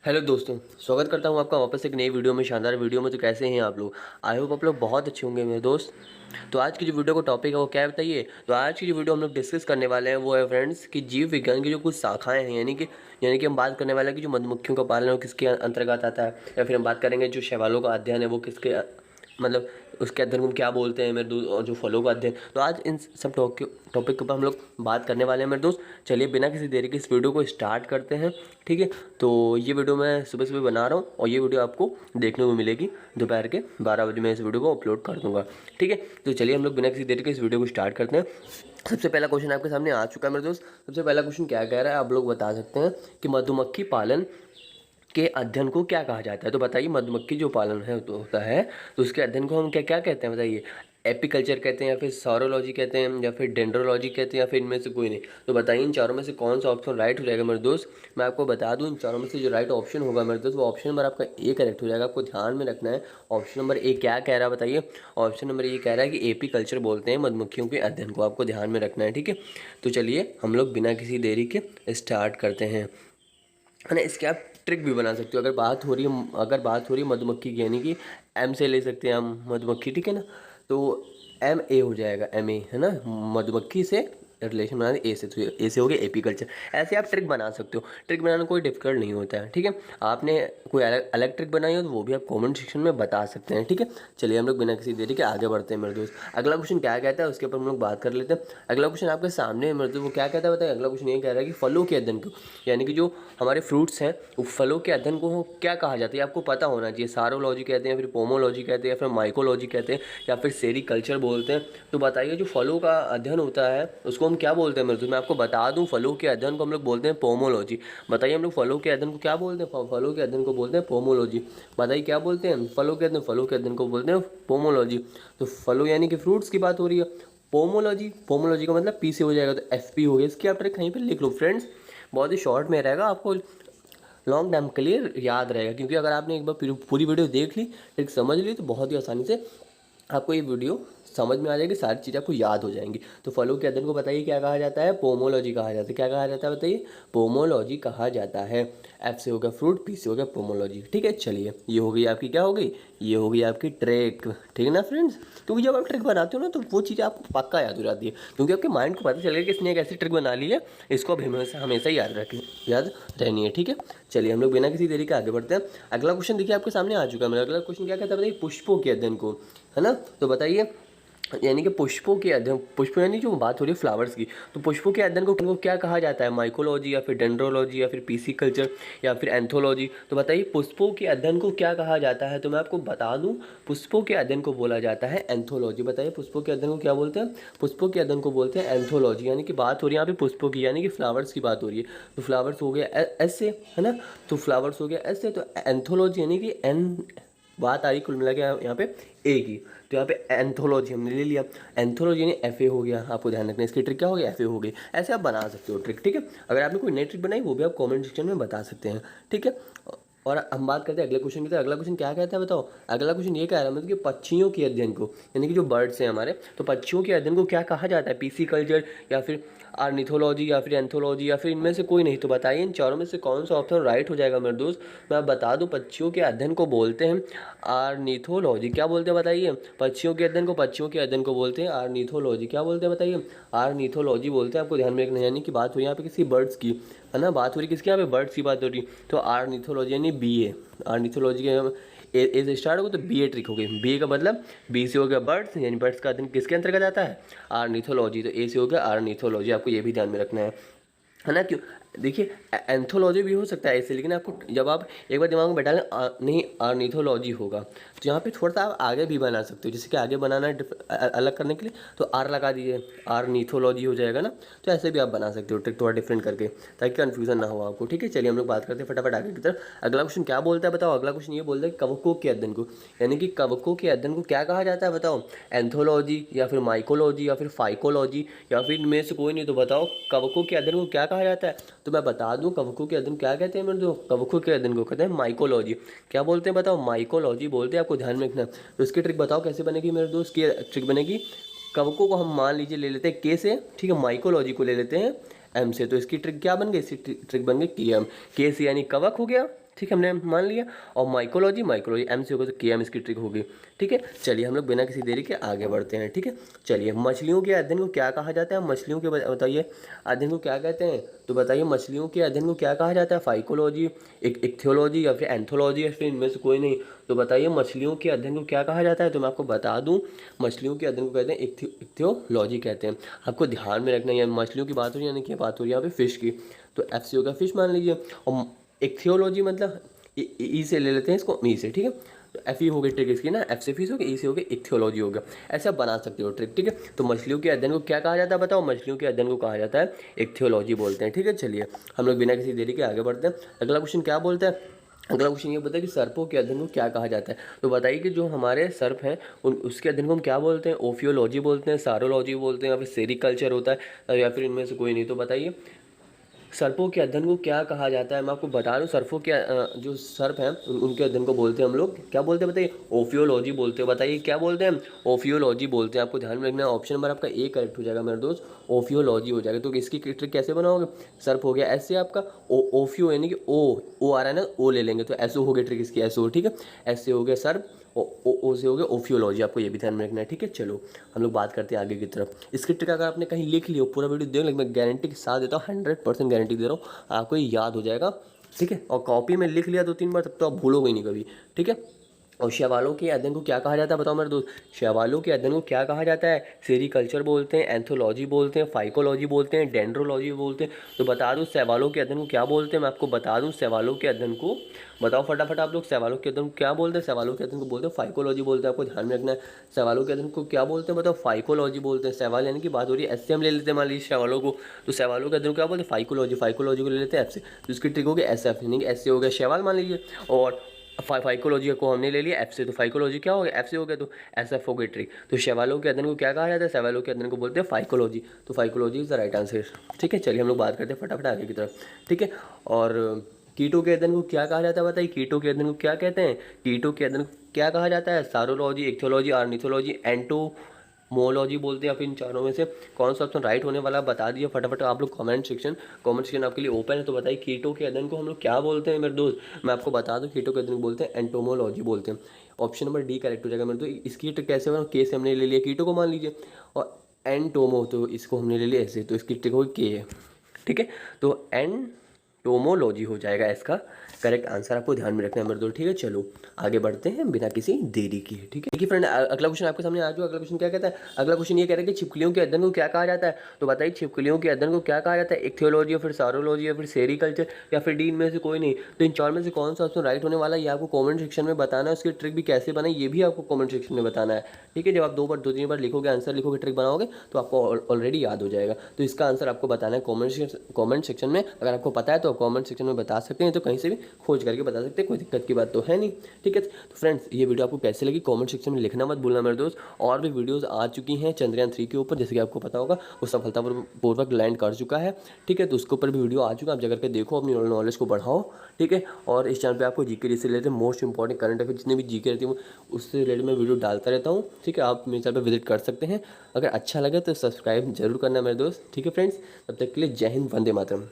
Hello दोस्तों, स्वागत करता हूँ आपका वापस एक नई वीडियो में, शानदार वीडियो में। तो कैसे हैं आप लोग? आई होप आप लोग बहुत अच्छे होंगे मेरे दोस्त। तो आज की जो वीडियो का टॉपिक है वो क्या है बताइए। तो आज की जो वीडियो हम लोग डिस्कस करने वाले हैं वो है फ्रेंड्स कि जीव विज्ञान की जो कुछ शाखाएं हैं, यानी कि हम बात करने वाले हैं कि जो मधुमक्खियों का पालन है वो किसके अंतर्गत आता है, या फिर हम बात करेंगे जो शैवालों का अध्ययन है वो किसके मतलब उसके अध्ययन को हम क्या बोलते हैं मेरे दोस्त, और जो फलों का अध्ययन। तो आज इन सब टॉपिक के ऊपर हम लोग बात करने वाले हैं मेरे दोस्त। चलिए बिना किसी देरी के इस वीडियो को स्टार्ट करते हैं। ठीक है, तो ये वीडियो मैं सुबह सुबह बना रहा हूँ और ये वीडियो आपको देखने को मिलेगी दोपहर के 12 बजे। मैं इस वीडियो को अपलोड कर दूंगा। ठीक है, तो चलिए हम लोग बिना किसी देरी के इस वीडियो को स्टार्ट करते हैं। सबसे पहला क्वेश्चन आपके सामने आ चुका है मेरे दोस्त। सबसे पहला क्वेश्चन क्या कह रहा है, आप लोग बता सकते हैं कि मधुमक्खी पालन के अध्ययन को क्या कहा जाता है। तो बताइए, मधुमक्खी जो पालन है तो होता है, तो उसके अध्ययन को हम क्या क्या कहते हैं बताइए। एपिकल्चर कहते हैं, या फिर सॉरोलॉजी कहते हैं, या फिर डेंड्रोलॉजी कहते हैं, या फिर इनमें से कोई नहीं। तो बताइए इन चारों में से कौन सा ऑप्शन राइट हो जाएगा मेरे दोस्त। मैं आपको बता दूं, इन चारों में से जो राइट ऑप्शन होगा मेरे दोस्त, वो ऑप्शन नंबर आपका ए करेक्ट हो जाएगा। आपको ध्यान में रखना है ऑप्शन नंबर ए क्या कह रहा है बताइए। ऑप्शन नंबर ए कह रहा है कि एपीकल्चर बोलते हैं मधुमक्खियों के अध्ययन को, आपको ध्यान में रखना है। ठीक है, तो चलिए हम लोग बिना किसी देरी के स्टार्ट करते हैं, है ना। इसके आप ट्रिक भी बना सकते हो। अगर बात हो रही है मधुमक्खी की, यानी कि एम से ले सकते हैं हम मधुमक्खी, ठीक है ना। तो एम ए हो जाएगा, एम ए, है ना। मधुमक्खी से रिलेशन बना ए से, तो ए से हो गया एपीकल्चर। ऐसे आप ट्रिक बना सकते हो। ट्रिक बनाना कोई डिफिकल्ट नहीं होता है। ठीक है, आपने कोई अलग अलग ट्रिक बनाई हो तो वो भी आप कमेंट सेक्शन में बता सकते हैं। ठीक है, चलिए हम लोग बिना किसी देरी के आगे बढ़ते हैं मेरे दोस्त। अगला क्वेश्चन क्या कहता है उसके ऊपर हम लोग बात कर लेते हैं। अगला क्वेश्चन आपके सामने है मेरे दोस्त, वो क्या कहता है बताइए। अगला क्वेश्चन ये कह रहा है कि फलों के अध्ययन को, यानी कि जो हमारे फ्रूट्स हैं, वो फलों के अध्ययन को क्या कहा जाता है, आपको पता होना चाहिए। सारोलॉजी कहते हैं, फिर पोमोलॉजी कहते हैं, या फिर माइकोलॉजी कहते हैं, या फिर सेरीकल्चर बोलते हैं। तो बताइए जो फलों का अध्ययन होता है उसको हम क्या बोलते हैं मेरे दोस्त। मैं आपको बता दूं, फलों के अध्ययन को हम लोग बोलते हैं पोमोलॉजी। बताइए हम लोग फलों के अध्ययन को क्या बोलते हैं। फलों के अध्ययन को बोलते हैं पोमोलॉजी। बताइए क्या बोलते हैं, फलों के अध्ययन को बोलते हैं पोमोलॉजी। तो फलों यानी कि फ्रूट्स की बात हो रही है। पोमोलॉजी का मतलब पी से हो जाएगा, तो एफ पी हो गया। इसकी आप ट्रिक कहीं पर लिख लो फ्रेंड्स, बहुत ही शॉर्ट में रहेगा, आपको लॉन्ग टाइम के लिए याद रहेगा। क्योंकि अगर आपने एक बार पूरी वीडियो देख ली, ट्रिक समझ ली, तो बहुत ही आसानी से आपको ये वीडियो समझ में आ जाएगी, सारी चीज़ें आपको याद हो जाएंगी। तो फलों के अध्ययन को बताइए क्या कहा जाता है, पोमोलॉजी कहा जाता है। क्या कहा जाता है बताइए, पोमोलॉजी कहा जाता है। एफ से हो गया फ्रूट, पी से हो गया पोमोलॉजी। ठीक है, चलिए ये हो गई आपकी, क्या हो गई, ये हो गई आपकी ट्रिक। ठीक है ना फ्रेंड्स। क्योंकि जब आप ट्रिक बनाते हो ना, तो वो चीज़ें आपको पक्का याद हो जाती है, क्योंकि आपके माइंड को पता चलेगा कि इसने एक ऐसी ट्रिक बना ली है, इसको अब हमेशा हमेशा याद रहनी है। ठीक है, चलिए हम लोग बिना किसी देरी के आगे बढ़ते हैं। अगला क्वेश्चन देखिए आपके सामने आ चुका है। मेरा अगला क्वेश्चन क्या कहता है बताइए, पुष्पों के अध्ययन को, है ना। तो बताइए, यानी कि पुष्पों के अध्ययन, पुष्प यानी जो बात हो रही है फ्लावर्स की, तो पुष्पों के अध्ययन को क्या कहा जाता है, माइकोलॉजी, या फिर डेंड्रोलॉजी, या फिर पीसी कल्चर, या फिर एंथोलॉजी। तो बताइए पुष्पों के अध्ययन को क्या कहा जाता है। तो मैं आपको बता दूं, पुष्पों के अध्ययन को बोला जाता है एंथोलॉजी। बताइए पुष्पों के अध्ययन को क्या बोलते हैं, पुष्पों के अध्ययन को बोलते हैं एंथोलॉजी। यानी कि बात हो रही है यहाँ पे पुष्पों की, यानी कि फ्लावर्स की बात हो रही है। तो फ्लावर्स हो गया ऐसे, है ना। तो फ्लावर्स हो गया ऐसे, तो एंथोलॉजी यानी कि एन बात आ रही कुल मिला के यहाँ पे ए की। तो यहाँ पे एंथोलॉजी हमने ले लिया। एंथोलॉजी यानी एफ ए हो गया, आपको ध्यान रखना है। इसकी ट्रिक क्या हो गया, एफ ए हो गई। ऐसे आप बना सकते हो ट्रिक। ठीक है, अगर आपने कोई नई ट्रिक बनाई वो भी आप कमेंट सेक्शन में बता सकते हैं। ठीक है, और हम बात करते हैं अगले क्वेश्चन की। तो अगला क्वेश्चन क्या कहता है बताओ। अगला क्वेश्चन ये कह रहा है मतलब कि पक्षियों के अध्ययन को, यानी कि जो बर्ड्स हैं हमारे, तो पक्षियों के अध्ययन को क्या कहा जाता है, पीसी कल्चर, या फिर आर्निथोलॉजी, या फिर एंथोलॉजी, या फिर इनमें से कोई नहीं। तो बताइए इन चारों में से कौन सा ऑप्शन राइट हो जाएगा मेरे दोस्त। मैं बता दूं, पक्षियों के अध्ययन को बोलते हैं आर्निथोलॉजी। क्या बोलते हैं बताइए, पक्षियों के अध्ययन को बोलते हैं आर्निथोलॉजी। क्या बोलते हैं बताइए, आर्निथोलॉजी बोलते हैं। आपको ध्यान में रखना, यानी कि बात हो रही है यहाँ पे किसी बर्ड्स की, है ना। बात हो रही किसकी, यहाँ पे बर्ड्स की बात हो रही। तो आर्निथोलॉजी यानी बी ए, आर्निथोलॉजी के ए से स्टार्ट होगा तो बी ए ट्रिक हो गई। बी ए का मतलब बी से हो गया बर्ड्स, यानी बर्ड्स का अध्ययन किसके अंतर्गत आता है, आर्निथोलॉजी। तो ए से हो गया आर्निथोलॉजी, आपको ये भी ध्यान में रखना है ना। क्यों, देखिए एंथोलॉजी भी हो सकता है ऐसे, लेकिन आपको जब आप एक बार दिमाग में बैठा लें नहीं आर्निथोलॉजी होगा, तो यहाँ पे थोड़ा सा आप आगे भी बना सकते हो। जैसे कि आगे बनाना है अलग करने के लिए, तो आर लगा दीजिए, आर्निथोलॉजी हो जाएगा ना। तो ऐसे भी आप बना सकते हो ट्रिक, थोड़ा डिफरेंट करके, ताकि कन्फ्यूजन ना हो आपको। ठीक है, चलिए हम लोग बात करते हैं फटाफट आगे की तरफ। अगला क्वेश्चन क्या बोलता है बताओ। अगला क्वेश्चन ये बोलता है कवकों के अध्ययन को, यानी कि कवकों के अध्ययन को क्या कहा जाता है बताओ, एंथोलॉजी, या फिर माइकोलॉजी, या फिर फाइकोलॉजी, या फिर इनमें से कोई नहीं। तो बताओ कवकों के अध्ययन को क्या कहा जाता है। तो मैं बता दूं, कवकों के अध्ययन क्या कहते हैं मेरे दोस्त, कवकों के अध्ययन को कहते हैं माइकोलॉजी। क्या बोलते हैं बताओ, माइकोलॉजी बोलते हैं, आपको ध्यान में रखना। तो इसकी ट्रिक बताओ कैसे बनेगी मेरे दोस्त। की ट्रिक बनेगी, कवकों को हम मान लीजिए ले लेते हैं के से, ठीक है, माइकोलॉजी को ले लेते हैं एम से। तो इसकी ट्रिक क्या बन गई, इसकी ट्रिक बन गई के एम। के से यानी कवक हो गया, ठीक है, हमने मान लिया। और माइकोलॉजी एम से होगा तो के एम इसकी ट्रिक होगी। ठीक है, चलिए हम लोग बिना किसी देरी के आगे बढ़ते हैं। ठीक है, चलिए मछलियों के अध्ययन को क्या कहा जाता है, मछलियों के बताइए अध्ययन को क्या कहते हैं। तो बताइए मछलियों के अध्ययन को क्या कहा जाता है, फाइकोलॉजी, इक्थियोलॉजी या फिर एंथोलॉजी या फिर इनमें से कोई नहीं। तो बताइए मछलियों के अध्ययन को क्या कहा जाता है। तो मैं आपको बता दूं, मछलियों के अध्ययन को कहते हैं इक्थियोलॉजी कहते हैं। आपको ध्यान में रखना है मछलियों की बात हो रही है, यानी कि बात हो रही है यहाँ पे फिश की, तो एफ सी होगा फिश मान लीजिए। और इक्थियोलॉजी मतलब ई से ले लेते हैं इसको, ई से। ठीक है, तो एफ ई हो गई ट्रिक इसकी ना, एफ से फिश हो गया, ई से हो गया इक्थियोलॉजी हो गया। ऐसे आप बना सकते हो ट्रिक। ठीक है, तो मछलियों के अध्ययन को क्या कहा जाता है बताओ, मछलियों के अध्ययन को कहा जाता है इक्थियोलॉजी बोलते हैं। ठीक है, चलिए हम लोग बिना किसी देरी के आगे बढ़ते हैं। अगला क्वेश्चन क्या बोलता है, अगला क्वेश्चन ये बताया कि सर्पों के अध्ययन को क्या कहा जाता है। तो बताइए कि जो हमारे सर्प हैं उसके अध्ययन को हम क्या बोलते हैं, ओफियोलॉजी बोलते हैं, सारोलॉजी बोलते हैं, या फिर सेरिकल्चर होता है, या फिर इनमें से कोई नहीं। तो बताइए सर्पों के अध्ययन को क्या कहा जाता है। मैं आपको बता दूं, सर्पों के जो सर्प हैं उनके अध्ययन को बोलते हैं हम लोग क्या बोलते हैं बताइए, ओफियोलॉजी बोलते हैं। बताइए क्या बोलते हैं, ओफियोलॉजी बोलते हैं। आपको ध्यान में रखना है, ऑप्शन नंबर आपका ए करेक्ट हो जाएगा मेरे दोस्त, ओफियोलॉजी हो जाएगा। तो इसकी ट्रिक कैसे बनाओगे, सर्प हो गया ऐसे आपका, ओफियो यानी कि ओ आ रहा है ना, ओ ले लेंगे तो ऐसे हो गया ट्रिक इसकी, ऐसे हो। ठीक है, ऐसे हो गया सर्प, ओ से हो गया ओफियोलॉजी। आपको ये भी ध्यान में रखना है। ठीक है, चलो हम लोग बात करते हैं आगे की तरफ। इसकी ट्रिक अगर आपने कहीं लिख लिया, पूरा वीडियो देख, लेकिन मैं गारंटी के साथ देता हूँ, 100% गारंटी दे रहा हूँ, आपको ये याद हो जाएगा। ठीक है, और कॉपी में लिख लिया 2-3 बार तब तो आप भूलोगे नहीं कभी। ठीक है, और शैवालों के अध्ययन को क्या कहा जाता है बताओ मेरे दोस्त, शैवालों के अध्ययन को क्या कहा जाता है, सेरिकल्चर बोलते हैं, एंथोलॉजी बोलते हैं, फाइकोलॉजी बोलते हैं, डेंड्रोलॉजी बोलते हैं। तो बता दूं शैवालों के अध्ययन को क्या बोलते हैं, मैं आपको बता दूं शैवालों के अध्ययन को, बताओ फटाफट आप लोग, शैवालों के अध्ययन को क्या बोलते हैं। शैवालों के अध्ययन को बोलते हैं फाइकोलॉजी बोलते हैं। आपको ध्यान में रखना है, शैवालों के अध्ययन को क्या बोलते हैं बताओ, फाइकोलॉजी बोलते हैं। शैवाल यानी कि बात हो रही है, ऐसे हम ले लेते हैं मान लीजिए शैवालों को, तो शैवालों के अध्ययन को क्या बोलते हैं, फाइकोलॉजी को ले लेते हैं एफ से। तो इसकी ट्रिक हो गई एस एफ, यानी कि ऐसे हो गया शैवाल मान लीजिए, और फाइकोलॉजी को हमने ले लिया एफ से, तो फाइकोलॉजी क्या हो गया, एफ से हो गया, तो एस एफ हो गई ट्रिक। तो शैवालों के अध्ययन को क्या कहा जाता है, शैवालों के अध्ययन को बोलते हैं फाइकोलॉजी। तो phycology is the right answer. ठीक है, चलिए हम लोग बात करते हैं फटाफट आगे की तरफ। ठीक है, और कीटों के अध्ययन को क्या कहा जाता है बताइए, कीटों के अध्ययन को क्या कहते हैं, कीटों के अध्ययन को क्या कहा जाता है, सारोलॉजी, इक्थियोलॉजी, ऑर्निथोलॉजी, मोलॉजी बोलते हैं। या फिर इन चारों में से कौन सा ऑप्शन राइट होने वाला बता दीजिए फटाफट आप लोग। कमेंट सेक्शन आपके लिए ओपन है। तो बताइए कीटों के अध्ययन को हम लोग क्या बोलते हैं मेरे दोस्त, मैं आपको बता दूं, कीटों के अध्ययन को बोलते हैं एंटोमोलॉजी बोलते हैं। ऑप्शन नंबर डी करेक्ट हो जाएगा मेरे दोस्त। इसकी ट्रिक कैसे बना, के से हमने ले लिया कीटों को मान लीजिए, और एंटोमो तो इसको हमने ले लिया ऐसे, तो इसकी ट्रिक होगी के है। ठीक है, तो एंटोमोलॉजी हो जाएगा इसका करेक्ट आंसर। आपको ध्यान में रखना है मेरे दोस्त। ठीक है, चलो आगे बढ़ते हैं बिना किसी देरी के। ठीक है, देखिए फ्रेंड, अगला क्वेश्चन आपके सामने आ जाओ। अगला क्वेश्चन क्या कहता है, अगला क्वेश्चन ये कह रहा है कि छिपकलियों के अध्ययन को क्या कहा जाता है। तो बताइए छिपकलियों के अध्ययन को क्या कहा जाता है, इक्थियोलॉजी या फिर सारोलॉजी या फिर सेरिकल्चर या फिर डी में से कोई नहीं। तो इन चार में से कौन सा ऑप्शन राइट होने वाला है ये आपको कॉमेंट सेक्शन में बताना है। उसकी ट्रिक भी कैसे बनाए ये भी आपको कॉमेंट सेक्शन में बताना है। ठीक है, जब आप 2-3 बार लिखोगे, आंसर लिखोगे, ट्रिक बनाओगे तो आपको ऑलरेडी याद हो जाएगा। तो इसका आंसर आपको बताना है कॉमेंट सेक्शन में। अगर आपको पता है तो कॉमेंट सेक्शन में बता सकते हैं, तो कहीं से भी खोज करके बता सकते हैं, कोई दिक्कत की बात तो है नहीं। ठीक है, तो फ्रेंड्स ये वीडियो आपको कैसे लगी कमेंट सेक्शन में लिखना मत भूलना मेरे दोस्त। और भी वीडियोस आ चुकी हैं चंद्रयान 3 के ऊपर, जैसे कि आपको पता होगा वो सफलतापूर्वक लैंड कर चुका है। ठीक है, तो उसके ऊपर भी वीडियो आ चुका है, आप जाकर के देखो, अपनी नॉलेज को बढ़ाओ। ठीक है, और इस चैनल पे आपको जीके से related most important current affair जितने भी जीके रहती है उससे रिलेटेड मैं वीडियो डालता रहता हूँ। ठीक है, आप मेरे चैनल पर विजिट कर सकते हैं। अगर अच्छा लगे तो सब्सक्राइब जरूर करना मेरे दोस्त। ठीक है फ्रेंड्स, तब तक के लिए जय हिंद, वंदे मातरम।